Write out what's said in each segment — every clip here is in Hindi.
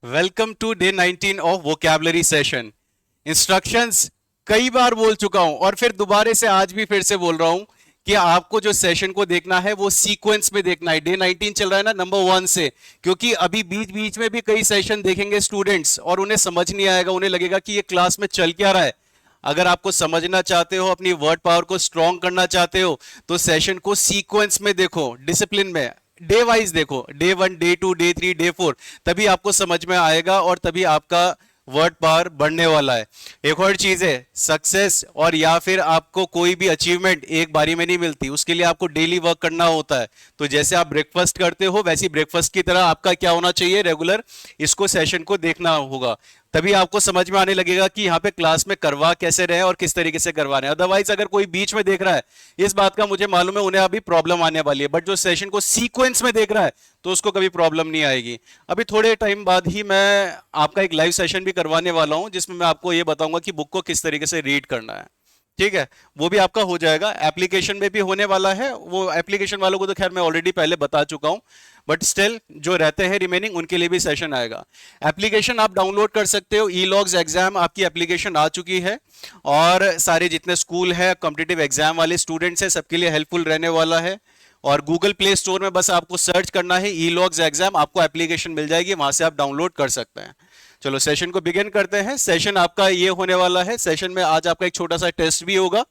Welcome to day 19 of vocabulary session. Instructions कई बार बोल चुका हूं और फिर दोबारा से आज भी फिर से बोल रहा हूं कि आपको जो सेशन को देखना है वो सीक्वेंस में देखना है। डे 19 चल रहा है ना नंबर 1 से, क्योंकि अभी बीच बीच में भी कई सेशन देखेंगे स्टूडेंट्स और उन्हें समझ नहीं आएगा, उन्हें लगेगा कि ये क्लास में चल क्या रहा है। अगर आपको समझना चाहते हो, अपनी वर्ड पावर को स्ट्रॉन्ग करना चाहते हो, तो सेशन को सीक्वेंस में देखो, डिसिप्लिन में डे वाइज देखो, डे 1, डे 2, डे 3, डे 4, तभी आपको समझ में आएगा और तभी आपका वर्ड पावर बढ़ने वाला है। एक और चीज है, सक्सेस और या फिर आपको कोई भी अचीवमेंट एक बारी में नहीं मिलती, उसके लिए आपको डेली वर्क करना होता है। तो जैसे आप ब्रेकफास्ट करते हो वैसे ब्रेकफास्ट की तरह आपका क्या होना चाहिए, रेगुलर इसको सेशन को देखना होगा, तभी आपको समझ में आने लगेगा कि यहाँ पे क्लास में करवा कैसे रहे और किस तरीके से करवा रहे हैं। अदरवाइज अगर कोई बीच में देख रहा है, इस बात का मुझे मालूम है उन्हें अभी प्रॉब्लम आने वाली है, बट जो सेशन को सीक्वेंस में देख रहा है तो उसको कभी प्रॉब्लम नहीं आएगी। अभी थोड़े टाइम बाद ही मैं आपका एक लाइव सेशन भी करवाने वाला हूं जिसमें मैं आपको ये बताऊंगा कि बुक को किस तरीके से रीड करना है। ठीक है, वो भी आपका हो जाएगा, एप्लीकेशन में भी होने वाला है। वो एप्लीकेशन वालों को तो खैर मैं ऑलरेडी पहले बता चुका हूं, बट स्टिल जो रहते हैं रिमेनिंग उनके लिए भी सेशन आएगा। एप्लीकेशन आप डाउनलोड कर सकते हो, ई लॉग्स एग्जाम आपकी एप्लीकेशन आ चुकी है और सारे जितने स्कूल है, कॉम्पिटिटिव एग्जाम वाले स्टूडेंट्स हैं, सबके लिए हेल्पफुल रहने वाला है। और गूगल प्ले स्टोर में बस आपको सर्च करना है ई लॉग्स एग्जाम, आपको एप्लीकेशन मिल जाएगी, वहां से आप डाउनलोड कर सकते हैं। चलो सेशन को बिगिन करते हैं। सेशन आपका ये होने वाला है, सेशन में आज आपका एक छोटा सा टेस्ट भी होगा।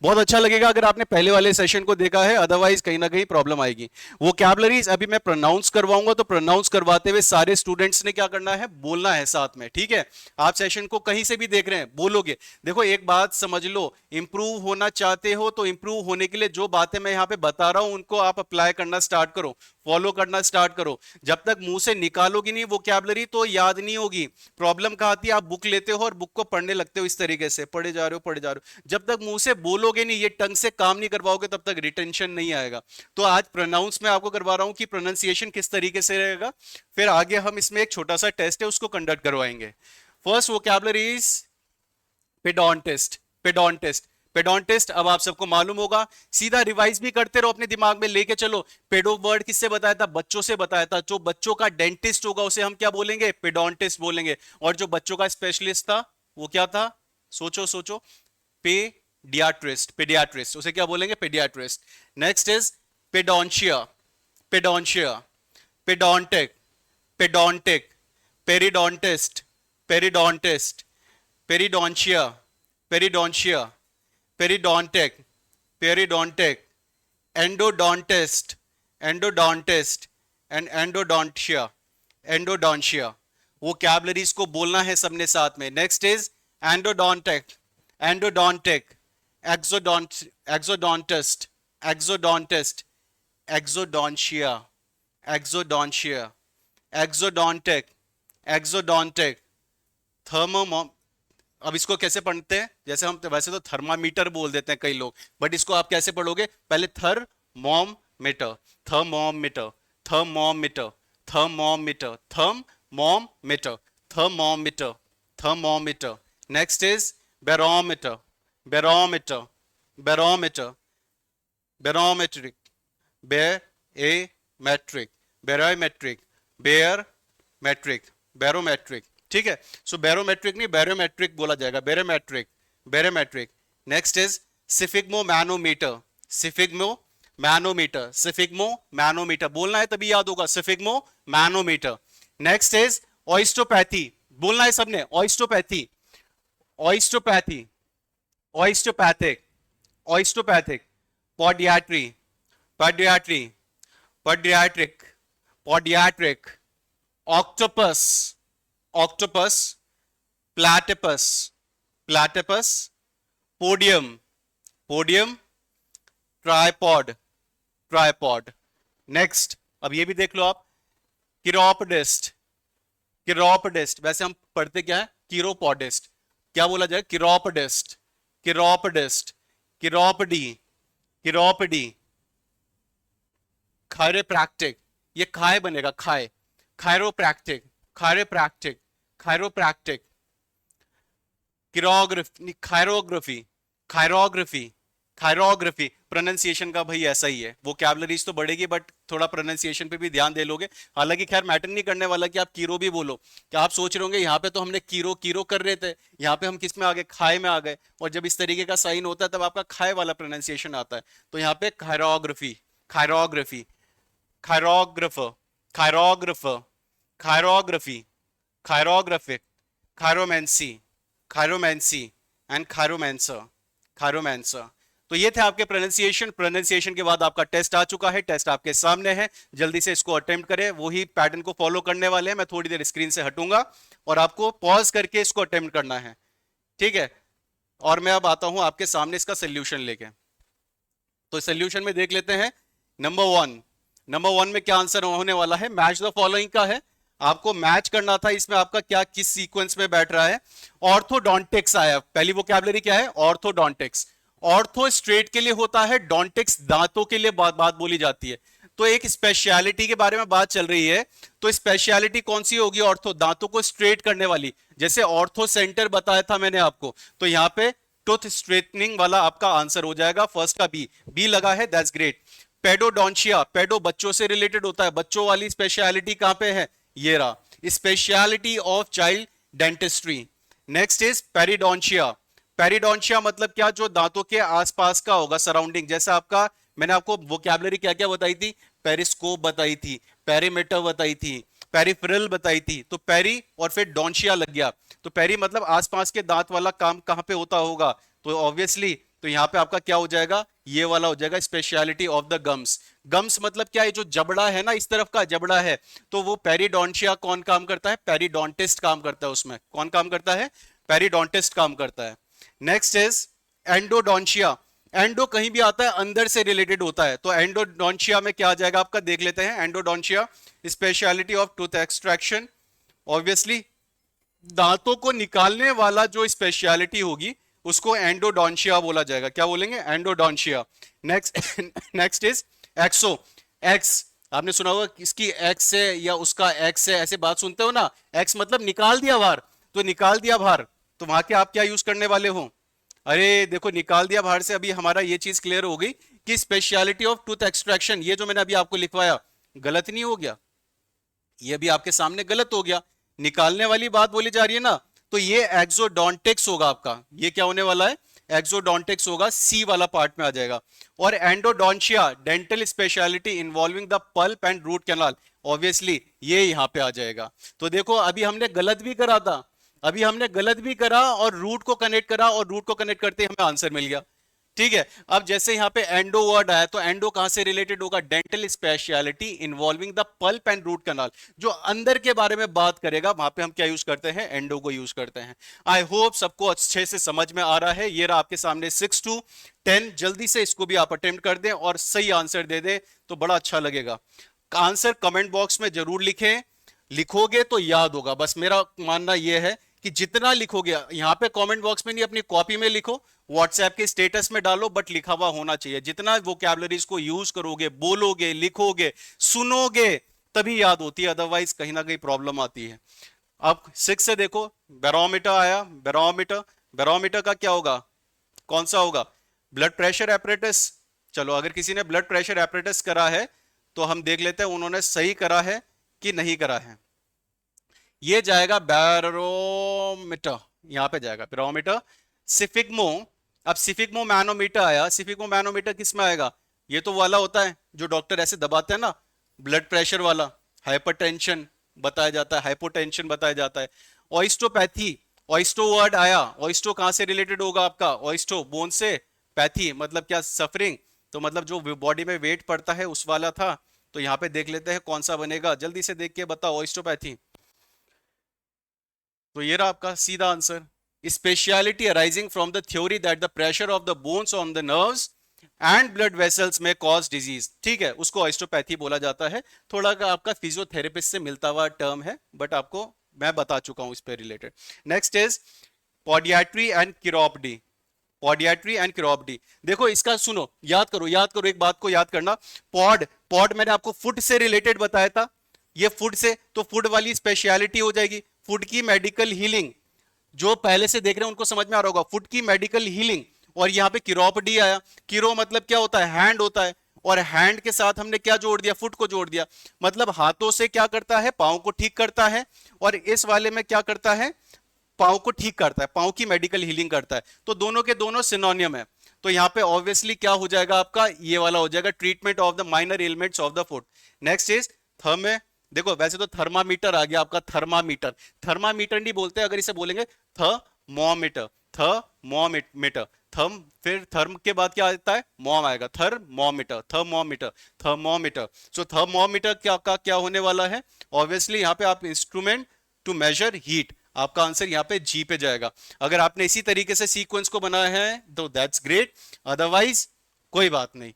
बहुत अच्छा लगेगा अगर आपने पहले वाले सेशन को देखा है, अदरवाइज कहीं ना कहीं प्रॉब्लम आएगी। वोकैबुलरीज अभी मैं प्रोनाउंस करवाऊंगा, तो प्रोनाउंस करवाते हुए सारे स्टूडेंट्स ने क्या करना है, बोलना है साथ में। ठीक है, आप सेशन को कहीं से भी देख रहे हैं, बोलोगे। देखो एक बात समझ लो, इंप्रूव होना चाहते हो तो इंप्रूव होने के लिए जो बातें मैं यहाँ पे बता रहा हूं उनको आप अप्लाई करना स्टार्ट करो, फॉलो करना स्टार्ट करो। जब तक मुंह से निकालोगी नहीं वोकैबुलरी तो याद नहीं होगी। प्रॉब्लम कहाँ आती है, आप बुक लेते हो और बुक को पढ़ने लगते हो, इस तरीके से पढ़े जा रहे हो पढ़े जा रहे हो, जब तक मुंह से बोलोगे नहीं, ये टंग से काम नहीं करवाओगे, तब तक रिटेंशन नहीं आएगा। तो आज प्रोनाउंस में आपको करवा रहा हूं कि प्रोनाउंसिएशन किस तरीके से रहेगा, फिर आगे हम इसमें एक छोटा सा टेस्ट है उसको कंडक्ट करवाएंगे। First vocabulary is pedodontist. Pedodontist, pedodontist अब आप सबको मालूम होगा, सीधा रिवाइज भी करते रहो, अपने दिमाग में लेके चलो। पेडो वर्ड किससे बताया था, बच्चों से बताया था। जो बच्चों का डेंटिस्ट होगा उसे हम क्या बोलेंगे, पेडोंटिस्ट बोलेंगे। और जो बच्चों का स्पेशलिस्ट था वो क्या था, सोचो सोचो, पेडियाट्रिस्ट। पेडियाट्रिस्ट उसे क्या बोलेंगे, pediatrist. Next is pedodontia. Pedodontia, pedodontic, pedodontic, periodontist, periodontist, periodontia, periodontia, periodontic, periodontic, endodontist, endodontist and endodontia, endodontia. Vocabularies को बोलना है सबने साथ में। Next is endodontic, endodontic, exodont, exodontist, exodontist, exodontia, exodontia, exodontic, exodontic, thermo. अब इसको कैसे पढ़ते हैं, जैसे हम वैसे तो थर्मामीटर बोल देते हैं कई लोग, बट इसको आप कैसे पढ़ोगे, पहले thermometer, thermometer, thermometer, thermometer, thermometer, thermometer, thermometer. Next is barometer, barometer, barometer, barometric, bar a metric, barometric, bar metric, barometric. ठीक है, सो बैरोमेट्रिक नहीं बैरोमेट्रिक बोला जाएगा, barometric, barometric. Next is sphygmomanometer, sphygmomanometer, sphygmomanometer बोलना है तभी याद होगा, sphygmomanometer. Next is osteopathy, बोलना है सबने, osteopathy, osteopathy, osteopathic, osteopathic, podiatry, podiatry, podiatric, podiatric, octopus, octopus, platypus, platypus, podium, podium, tripod, tripod. Next अब ये भी देख लो आप, किरोपोडिस्ट, किरोपोडिस्ट, वैसे हम पढ़ते क्या है, किरोपोडिस्ट, क्या बोला जाए, किरोपोडिस्ट, किरोपोडिस्ट, किरोपडी, किरोपडी, खायरोप्रैक्टिक, ये खाए बनेगा खाए, खायरोप्रैक्टिक, खायरोप्रैक्टिक, खायरोप्रैक्टिक, किरोग्राफी, खायरोग्राफी, खायरोग्राफी, थायरोग्राफी, प्रोनाउंसिएशन का भाई ऐसा ही है, वोकैबुलरीज तो बढ़ेगी बट थोड़ा प्रोनाउंसिएशन पे भी ध्यान दे लोगे। हालांकि खैर मैटर नहीं करने वाला कि आप कीरो भी बोलो, क्या आप सोच रहे होंगे यहाँ पे तो हमने कीरो कीरो कर रहे थे, यहाँ पे हम किस में आ गए, खाए में आ गए, और जब इस तरीके का साइन होता है तब आपका खाए वाला प्रोनाउंसिएशन आता है। तो यहाँ पे थायरोग्राफी, थायरोग्राफी, थायरोग्राफर, थायरोग्राफर, थायरोग्राफी, थायरोग्राफिक, थायरोमेंसी, थायरोमेंसी एंड थायरोमेंसर, थायरोमेंसर। तो ये थे आपके प्रोनाउंसिएशन। प्रोनाउंसिएशन के बाद आपका टेस्ट आ चुका है, टेस्ट आपके सामने है, जल्दी से इसको अटेम्प्ट करें। वही पैटर्न को फॉलो करने वाले हैं, मैं थोड़ी देर स्क्रीन से हटूंगा और आपको पॉज करके इसको अटेम्प्ट करना है, ठीक है। और मैं अब आता हूं आपके सामने इसका सोल्यूशन लेके। तो सोल्यूशन में देख लेते हैं नंबर वन। नंबर वन में क्या आंसर होने वाला है, मैच द फॉलोइंग का है, आपको मैच करना था इसमें आपका क्या किस सीक्वेंस में बैठ रहा है। ऑर्थोडोंटिक्स आया, पहली वोकैबुलरी क्या है, ऑर्थोडोंटिक्स। ऑर्थो स्ट्रेट के लिए होता है, डोंटिक्स दांतों के लिए बात बोली जाती है। तो एक स्पेशलिटी के बारे में बात चल रही है, तो स्पेशलिटी कौन सी होगी, ऑर्थो, दांतों को स्ट्रेट करने वाली। जैसे ऑर्थो सेंटर बताया था मैंने आपको, तो यहां पे टूथ स्ट्रेटनिंग वाला आपका आंसर हो जाएगा, फर्स्ट का बी, बी लगा है, दैट्स ग्रेट। पेडोडोंशिया, पेडो बच्चों से रिलेटेड होता है, बच्चों वाली स्पेशलिटी कहां पे है, ये रहा, speciality of child dentistry. Next is periodontia, periodontia मतलब क्या, जो दांतों के आसपास का होगा, सराउंडिंग। जैसा आपका मैंने आपको वोकैबुलरी क्या क्या बताई थी, पेरिस्कोप बताई थी, पेरीमीटर बताई थी, पेरिफेरल बताई थी, तो पेरी और फिर डोंशिया लग गया। तो पेरी मतलब आसपास के दांत वाला काम कहां पे होता होगा, तो ऑब्वियसली तो यहां पे आपका क्या हो जाएगा, ये वाला हो जाएगा, speciality of the gums. Gums मतलब क्या है, जो जबड़ा है ना, इस तरफ का जबड़ा है, तो वो पेरिडोंशिया कौन काम करता है, पेरिडोंटिस्ट काम करता है, उसमें कौन काम करता है, पेरिडोंटिस्ट काम करता है। नेक्स्ट इज एंडोडोंशिया, एंडो कहीं भी आता है अंदर से रिलेटेड होता है, तो एंडोडोंशिया में क्या आ जाएगा आपका, देख लेते हैं। Endodontia speciality of tooth extraction, obviously दांतों को निकालने वाला जो स्पेशलिटी होगी उसको एंडोडोंशिया बोला जाएगा, क्या बोलेंगे, endodontia. Next next is exo, ex आपने सुना होगा इसकी एक्स है या उसका एक्स है, ऐसे बात सुनते हो ना, एक्स मतलब निकाल दिया बाहर, तो निकाल दिया बाहर, तो वहां के आप क्या यूज करने वाले हो, अरे देखो निकाल दिया बाहर से अभी हमारा ये चीज क्लियर हो गई कि स्पेशलिटी ऑफ टूथ एक्सट्रैक्शन, ये जो मैंने अभी आपको लिखवाया गलत नहीं हो गया, ये भी आपके सामने गलत हो गया, निकालने वाली बात बोली जा रही है ना, तो ये एक्सोडोंटिक्स होगा आपका, ये क्या होने वाला है, एक्सोडोंटिक्स होगा, सी वाला पार्ट में आ जाएगा। और endodontia dental speciality involving the pulp and root canal, obviously ये यहां पे आ जाएगा। तो देखो अभी हमने गलत भी करा था, अभी हमने गलत भी करा और रूट को कनेक्ट करा, और रूट को कनेक्ट करते हमें आंसर मिल गया, ठीक है। अब जैसे यहाँ पे एंडो वर्ड आया, तो एंडो कहां से रिलेटेड होगा, dental speciality involving the pulp and root canal, जो अंदर के बारे में बात करेगा, वहां पे हम क्या यूज करते हैं, एंडो को यूज करते हैं। आई होप सबको अच्छे से समझ में आ रहा है। ये रहा आपके सामने 6 to 10, जल्दी से इसको भी आप अटेम्प्ट कर दें और सही आंसर दे दें तो बड़ा अच्छा लगेगा। आंसर कमेंट बॉक्स में जरूर लिखें, लिखोगे तो याद होगा, बस मेरा मानना यह है कि जितना लिखोगे, यहां पे कमेंट बॉक्स में नहीं, अपनी कॉपी में लिखो, व्हाट्सएप के स्टेटस में डालो, बट लिखा हुआ होना चाहिए। जितना वोकैबुलरीज को यूज करोगे, बोलोगे, लिखोगे, सुनोगे, तभी याद होती है, अदरवाइज कहीं ना कहीं प्रॉब्लम आती है। अब 6 से देखो, बैरोमीटर आया, बैरोमीटर, बैरोमीटर का क्या होगा, कौन सा होगा, ब्लड प्रेशर एपरेटस। चलो अगर किसी ने ब्लड प्रेशर एपरेटस करा है तो हम देख लेते हैं उन्होंने सही करा है कि नहीं करा है। ये जाएगा बैरोमीटर, यहां पे जाएगा बैरोमीटर। सिफिकमो, अब सिफिकमो मैनोमीटर आया, सिफिकमो मैनोमीटर किस में आएगा, ये तो वाला होता है जो डॉक्टर ऐसे दबाते हैं ना, ब्लड प्रेशर वाला, हाइपरटेंशन बताया जाता है, हाइपोटेंशन बताया जाता है। ऑइस्टोपैथी, ऑइस्टो वर्ड आया, ऑइस्टो कहां से रिलेटेड होगा आपका, ऑइस्टो बोन से, पैथी मतलब क्या, सफरिंग, तो मतलब जो बॉडी में वेट पड़ता है उस वाला था। तो यहां पे देख लेते हैं कौन सा बनेगा, जल्दी से देख के बताओ, ऑइस्टोपैथी, तो ये रहा आपका सीधा answer. Speciality arising from the theory that the pressure of the bones on the nerves and blood vessels में कॉज डिजीज, ठीक है, उसको ऑस्टियोपैथी बोला जाता है। थोड़ा का आपका फिजियोथेरेपिस्ट से मिलता हुआ टर्म है, बट आपको मैं बता चुका हूं इस पे related. Next is podiatry and chiropody, podiatry and chiropody. देखो इसका सुनो, याद करो, याद करो, एक बात को याद करना, पॉड, पॉड मैंने आपको फूड से रिलेटेड बताया था, ये फूड से, तो फूड वाली स्पेशलिटी हो जाएगी, फूड की मेडिकल हीलिंग, जो पहले से देख रहे हैं उनको समझ में आ रहा होगा, फूड की मेडिकल हीलिंग, और यहाँ पे किरोपडी आया। किरो मतलब क्या होता है, हैंड होता है, और हैंड के साथ हमने क्या जोड़ दिया, फुट को जोड़ दिया, मतलब हाथों से क्या करता है, पांव को ठीक करता है, और इस वाले में क्या करता है, पांव को ठीक करता है, पांव की मेडिकल हीलिंग करता है। तो दोनों के दोनों सिनोनियम है। तो यहाँ पे ऑब्वियसली क्या हो जाएगा आपका, ये वाला हो जाएगा, treatment of the minor elements of the foot. Next is therm है। देखो वैसे तो थर्मामीटर आ गया आपका, थर्मामीटर, थर्मामीटर नहीं बोलते, अगर इसे बोलेंगे थर्मोमीटर, थर्मोमीटर, थर्म, फिर थर्म के बाद क्या आता है, मॉम आएगा, थर्मोमीटर, थर्मोमीटर, थर्मोमीटर। सो थर्मोमीटर क्या होने वाला है, ऑब्वियसली यहाँ पे आप इंस्ट्रूमेंट टू मेजर हीट, आपका आंसर यहाँ पे जी पे जाएगा। अगर आपने इसी तरीके से सीक्वेंस को बनाया है तो दैट्स ग्रेट, अदरवाइज कोई बात नहीं।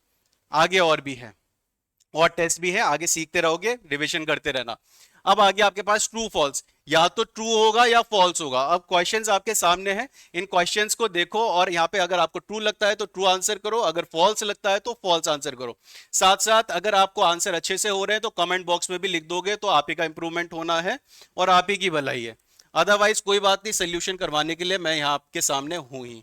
आगे और भी है, और टेस्ट भी है, आगे सीखते रहोगे, रिवीजन करते रहना। अब आगे आपके पास ट्रू फॉल्स, या तो ट्रू होगा या फॉल्स होगा। अब क्वेश्चंस आपके सामने हैं, इन क्वेश्चंस को देखो, और यहाँ पे अगर आपको ट्रू लगता है तो ट्रू आंसर करो, अगर फॉल्स लगता है तो फॉल्स आंसर करो। साथ साथ अगर आपको आंसर अच्छे से हो रहे हैं तो कमेंट बॉक्स में भी लिख दोगे, तो आप ही का इंप्रूवमेंट होना है और आप ही की भलाई है। अदरवाइज कोई बात नहीं, सोल्यूशन करवाने के लिए मैं यहाँ आपके सामने हूं ही।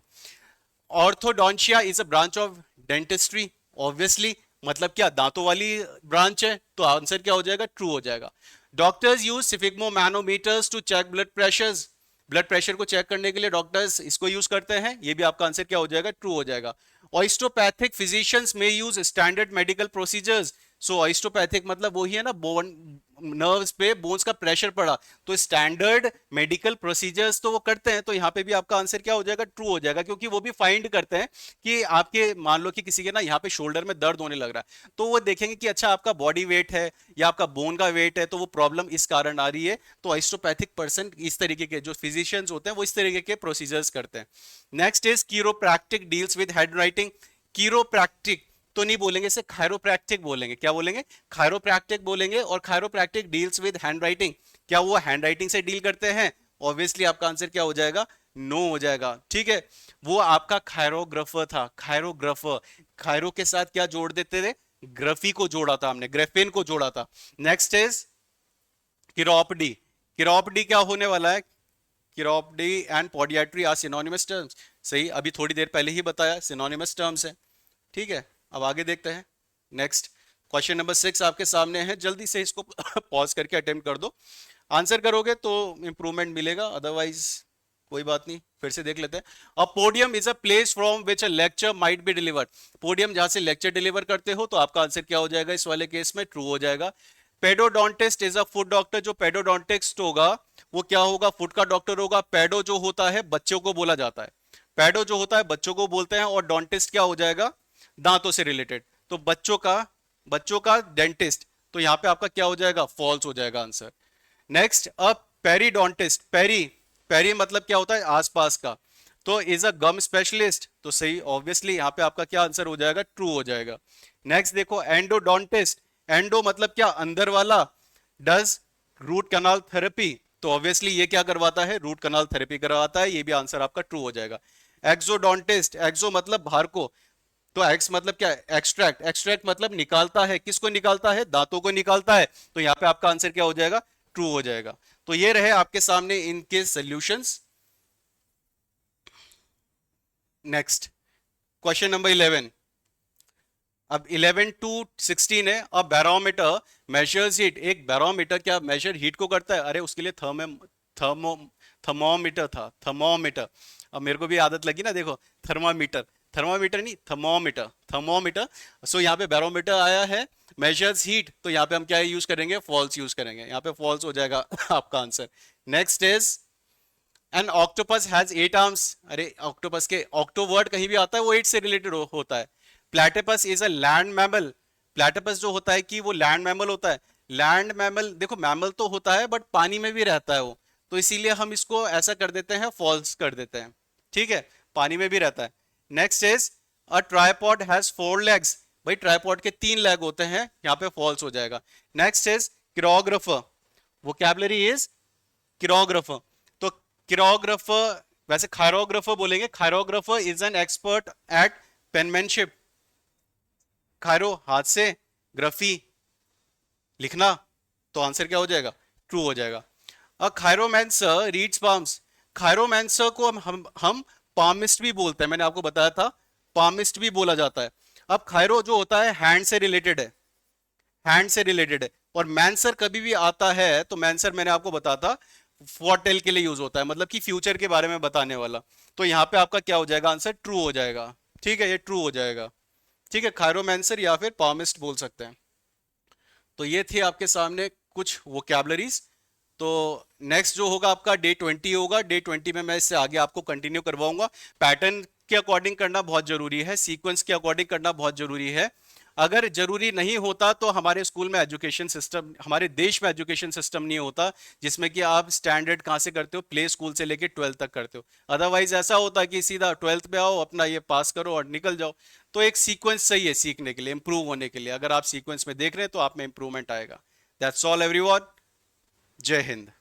Orthodontia is a branch of dentistry, obviously मतलब क्या, दांतों वाली ब्रांच है, तो आंसर क्या हो जाएगा, ट्रू हो जाएगा। Doctors use sphygmomanometers to check blood pressures, blood pressure को चेक करने के लिए डॉक्टर्स इसको यूज करते हैं, ये भी आपका आंसर क्या हो जाएगा, ट्रू हो जाएगा। ऑस्टियोपैथिक फिजिशियंस में यूज स्टैंडर्ड मेडिकल प्रोसीजर्स, सो ऑस्टियोपैथिक मतलब वही है ना, बोन, नर्व्स पे बोन्स का प्रेशर पड़ा, तो स्टैंडर्ड मेडिकल प्रोसीजर्स तो वो करते हैं, तो यहाँ पे भी आपका आंसर क्या हो जाएगा, ट्रू हो जाएगा, क्योंकि वो भी फाइंड करते हैं कि आपके, मान लो कि किसी के ना यहाँ पे शोल्डर में दर्द होने लग रहा है, तो वो देखेंगे कि अच्छा आपका बॉडी वेट है या आपका बोन का वेट है, तो वो प्रॉब्लम इस कारण आ रही है, तो ऑस्टियोपैथिक पर्सन इस तरीके के जो फिजिशियंस होते हैं वो इस तरीके के प्रोसीजर्स करते हैं। Next is chiropractic deals with hand writing. Chiropractic तो नहीं बोलेंगे, इसे खायरोप्रैक्टिक बोलेंगे। क्या बोलेंगे, खायरोप्रैक्टिक बोलेंगे। और खायरोप्रैक्टिक डील्स विद हैंड राइटिंग, क्या वो हैंड राइटिंग से डील करते हैं, ऑब्वियसली आपका आंसर क्या हो जाएगा, नो हो जाएगा। ठीक है, वो आपका खायरोग्राफर था, खायरोग्राफर, खायरो के साथ क्या जोड़ देते थे, ग्राफी को जोड़ा था हमने, ग्राफेन को जोड़ा था। नेक्स्ट इज किरोपडी, किरोपडी क्या होने वाला है, chiropody and podiatry are synonymous terms, सही, अभी थोड़ी देर पहले ही बताया, सिनोनिमस टर्म्स है। ठीक है, अब आगे देखते हैं। नेक्स्ट क्वेश्चन नंबर 6 आपके सामने है, जल्दी से इसको पॉज करके अटेम्प्ट कर दो, आंसर करोगे तो इंप्रूवमेंट मिलेगा, अदरवाइज कोई बात नहीं, फिर से देख लेते हैं। A podium is a place from which a lecture might be delivered, podium जहां से लेक्चर डिलीवर करते हो, तो आपका आंसर क्या हो जाएगा, इस वाले केस में ट्रू हो जाएगा। पेडोडोंटिस्ट इज अ फुट डॉक्टर, जो पेडोडोंटिस्ट होगा वो क्या होगा, फुट का डॉक्टर होगा। पेडो जो होता है बच्चों को बोला जाता है, पेडो जो होता है बच्चों को बोलते हैं, और डोंटिस्ट क्या हो जाएगा, दांतों से रिलेटेड, तो बच्चों का डेंटिस्ट, तो यहां पे आपका क्या हो जाएगा, फॉल्स हो जाएगा आंसर। नेक्स्ट, अब पेरीडोंटिस्ट, पेरी, पेरी मतलब क्या होता है, आसपास का, तो इज अ गम स्पेशलिस्ट, तो सही, ऑब्वियसली यहां पे आपका क्या आंसर हो जाएगा, ट्रू हो जाएगा। नेक्स्ट देखो, एंडोडोंटिस्ट, एंडो मतलब क्या, अंदर वाला, डज रूट कैनाल थेरेपी, तो ऑब्वियसली ये क्या करवाता है, रूट कैनाल थेरेपी करवाता है, ये भी आंसर आपका ट्रू हो जाएगा। एक्सोडोंटिस्ट, एक्सो मतलब बाहर को, तो एक्स मतलब क्या है, एक्सट्रैक्ट, एक्सट्रैक्ट मतलब निकालता है, किसको निकालता है, दांतों को निकालता है, तो यहां पे आपका आंसर क्या हो जाएगा, ट्रू हो जाएगा। तो ये रहे आपके सामने इनके सॉल्यूशंस। नेक्स्ट क्वेश्चन नंबर 11, अब 11 टू 16 है। अब बैरोमीटर मेजर्स हीट, एक बैरोमीटर क्या मेजर हीट को करता है, अरे उसके लिए थर्मो थर्मोमीटर था, थर्मोमीटर, अब मेरे को भी आदत लगी ना, देखो थर्मामीटर, थर्मामीटर नहीं, थर्मोमीटर, थर्मोमीटर। सो यहाँ पे बैरोमीटर आया है, मेजर्स हीट, तो यहाँ पे हम क्या यूज करेंगे, फॉल्स यूज करेंगे, यहाँ पे फॉल्स हो जाएगा आपका answer. Next is an octopus has 8 arms, अरे ऑक्टोपस के ऑक्टो वर्ड कहीं भी आता है वो 8 से रिलेटेड होता है। Platypus is a land mammal, platypus जो होता है कि वो लैंड मैमल होता है, लैंड मैमल, देखो मैमल तो होता है बट पानी में भी रहता है वो, तो इसीलिए हम इसको ऐसा कर देते हैं, फॉल्स कर देते हैं। ठीक है, पानी में भी रहता है। Next is a tripod has 4 legs, भाई ट्राइपॉड के 3 लेग होते हैं, यहाँ पे फॉल्स हो जाएगा। नेक्स्ट इज किरोग्राफर, वोकैबुलरी इज किरोग्राफर, तो किरोग्राफर, वैसे खायरोग्राफर बोलेंगे, खायरोग्राफर इज एन एक्सपर्ट एट पेनमैनशिप, खायरो हाथ से, ग्राफी लिखना, तो आंसर क्या हो जाएगा, ट्रू हो जाएगा। अ खायरोमैंसर रीड्स पाम्स, खायरोमैंसर को हम पामिस्ट भी बोलते हैं, मैंने आपको बताया था पामिस्ट भी बोला जाता है। अब खायरो जो होता है हैंड से रिलेटेड है, हैंड से रिलेटेड है। और मैंसर कभी भी आता है तो मैंसर मैंने आपको बताया था फॉरटेल के लिए यूज होता है, मतलब कि फ्यूचर के बारे में बताने वाला। तो यहाँ पे आपका क्या हो जाएगा, आंसर ट्रू हो जाएगा। ठीक है, ये ट्रू हो जाएगा। ठीक है, खायरोमैंसर या फिर पामिस्ट बोल सकते हैं। तो ये थी आपके सामने कुछ वोकैबलरीज। तो नेक्स्ट जो होगा आपका डे 20 होगा। डे 20 में मैं इससे आगे आपको कंटिन्यू करवाऊंगा। पैटर्न के अकॉर्डिंग करना बहुत जरूरी है, सीक्वेंस के अकॉर्डिंग करना बहुत जरूरी है। अगर जरूरी नहीं होता तो हमारे स्कूल में एजुकेशन सिस्टम, हमारे देश में एजुकेशन सिस्टम नहीं होता जिसमें कि आप स्टैंडर्ड कहाँ से करते हो, प्ले स्कूल से लेके 12th तक करते हो। अदरवाइज ऐसा होता है कि सीधा 12th पे आओ, अपना ये पास करो और निकल जाओ। तो एक सीक्वेंस सही है सीखने के लिए, इंप्रूव होने के लिए। अगर आप सीक्वेंस में देख रहे हैं तो आप में इंप्रूवमेंट आएगा। That's all everyone. जय हिंद।